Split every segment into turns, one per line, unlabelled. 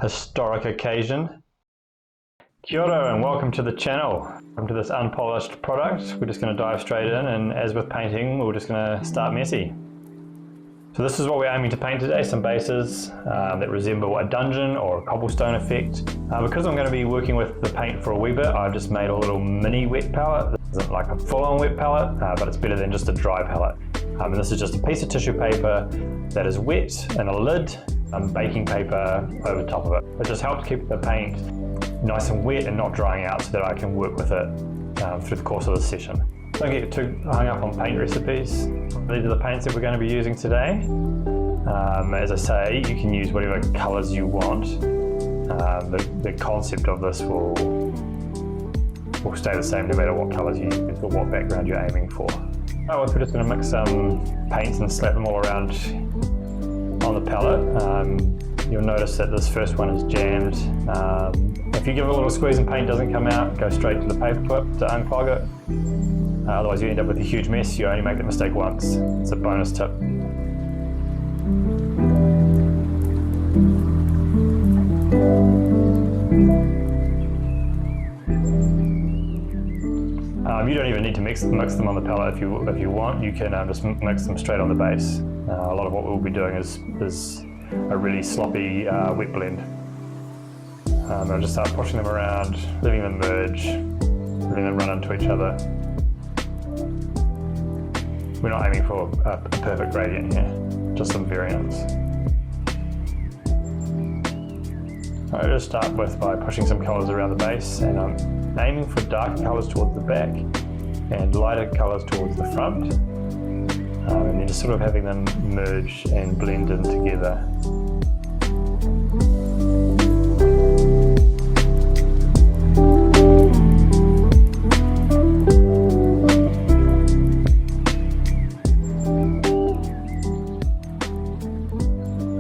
historic occasion. Kia ora and welcome to the channel. Welcome to this unpolished product. We're just going to dive straight in, and as with painting, we're just going to start messy. So this is what we're aiming to paint today, some bases that resemble a dungeon or a cobblestone effect. Because I'm going to be working with the paint for a wee bit, I've just made a little mini wet palette. This isn't like a full-on wet palette, but it's better than just a dry palette. And this is just a piece of tissue paper that is wet and a lid, baking paper over top of it. It just helps keep the paint nice and wet and not drying out so that I can work with it through the course of the session. Don't get too hung up on paint recipes. These are the paints that we're going to be using today. As I say, you can use whatever colours you want. The concept of this will stay the same no matter what colours you use or what background you're aiming for. We're just going to mix some paints and slap them all around on the palette. You'll notice that this first one is jammed. If you give it a little squeeze and paint doesn't come out, go straight to the paper clip to unclog it. Otherwise you end up with a huge mess. You only make that mistake once. It's a bonus tip. You don't even need to mix them on the palette if you want. You can just mix them straight on the base. A lot of what we'll be doing is a really sloppy wet blend. I'll just start pushing them around, letting them merge, letting them run into each other. We're not aiming for a perfect gradient here, just some variance. I'll just start by pushing some colours around the base, and I'm aiming for darker colours towards the back and lighter colours towards the front, and then just sort of having them merge and blend in together.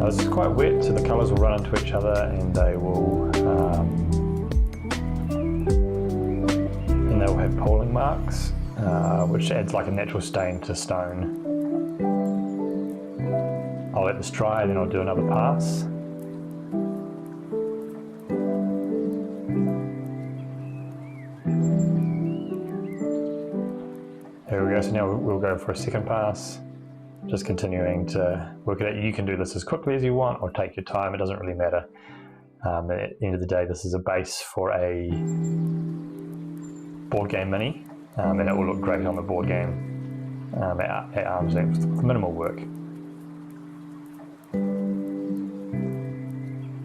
This is quite wet, so the colours will run into each other and they will have pooling marks, which adds like a natural stain to stone. I'll let this dry, then I'll do another pass. There we go, so now we'll go for a second pass. Just continuing to work it out. You can do this as quickly as you want or take your time, it doesn't really matter. At the end of the day, this is a base for a board game mini, and it will look great on the board game at arm's length with minimal work.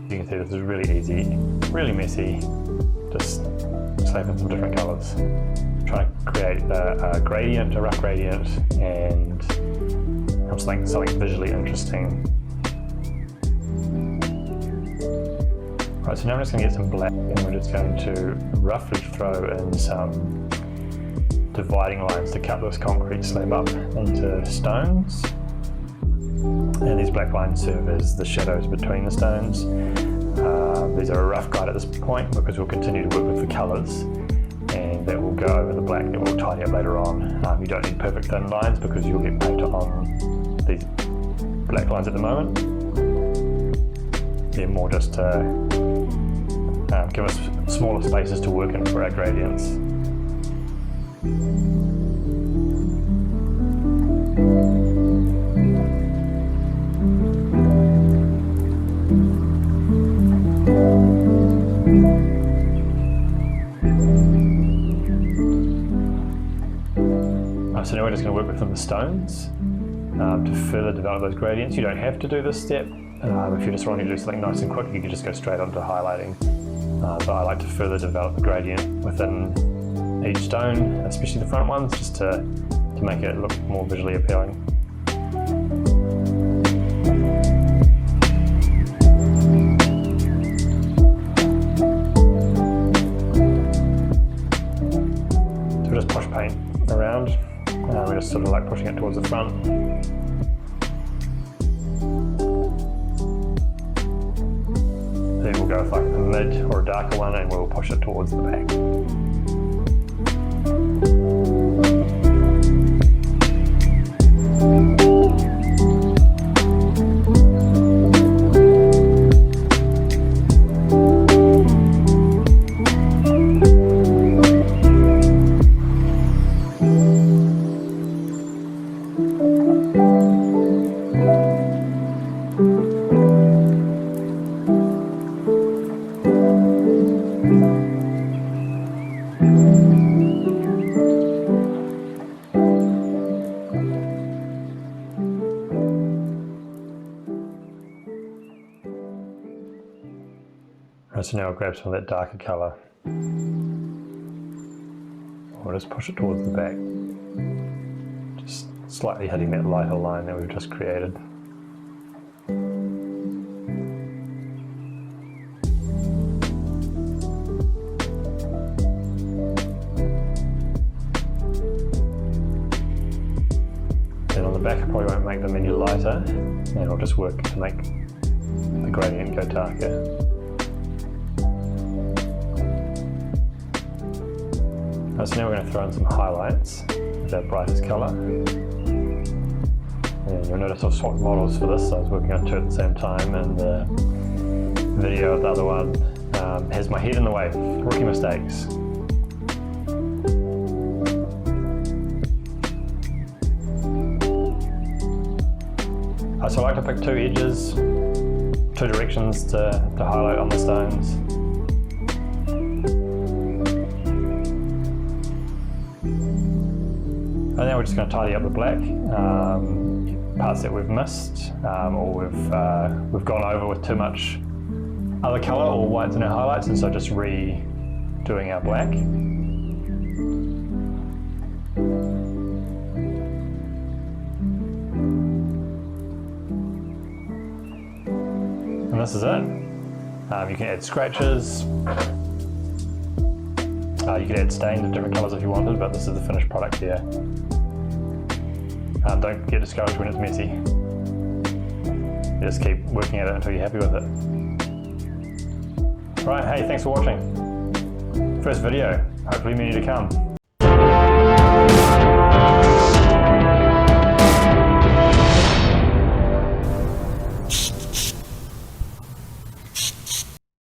You can see this is really easy, really messy, just slapping some different colours. Trying to create a gradient, a rough gradient, and something visually interesting. Right, so now I'm just going to get some black, and we're just going to roughly throw in some dividing lines to cut this concrete slab up into stones. And these black lines serve as the shadows between the stones. These are a rough guide at this point because we'll continue to work with the colours, and that will go over the black that we'll tidy up later on. You don't need perfect thin lines because you'll get paint on these black lines at the moment. They're more just to give us smaller spaces to work in for our gradients. So now we're just going to work within the stones to further develop those gradients. You don't have to do this step. If you just want to do something nice and quick, you can just go straight onto highlighting. But I like to further develop the gradient within each stone, especially the front ones, just to make it look more visually appealing. So we just push paint around. We're just sort of like pushing it towards the front. Then we'll go with like a mid or a darker one, and we'll push it towards the back. Right, so now I'll grab some of that darker colour. We'll just push it towards the back. Just slightly hitting that lighter line that we've just created. Then on the back I probably won't make them any lighter, and I'll just work to make the gradient go darker. So now we're going to throw in some highlights with our brightest colour. And you'll notice I've swapped models for this, so I was working on two at the same time, and the video of the other one has my head in the way. Rookie mistakes. So I like to pick two edges, two directions to highlight on the stones. And now we're just going to tidy up the black, parts that we've missed, or we've gone over with too much other colour or whites in our highlights, and so just redoing our black. And this is it. You can add scratches. You could add stains in different colours if you wanted, but this is the finished product here. Don't get discouraged when it's messy. You just keep working at it until you're happy with it. Right, hey, thanks for watching. First video, hopefully many to come.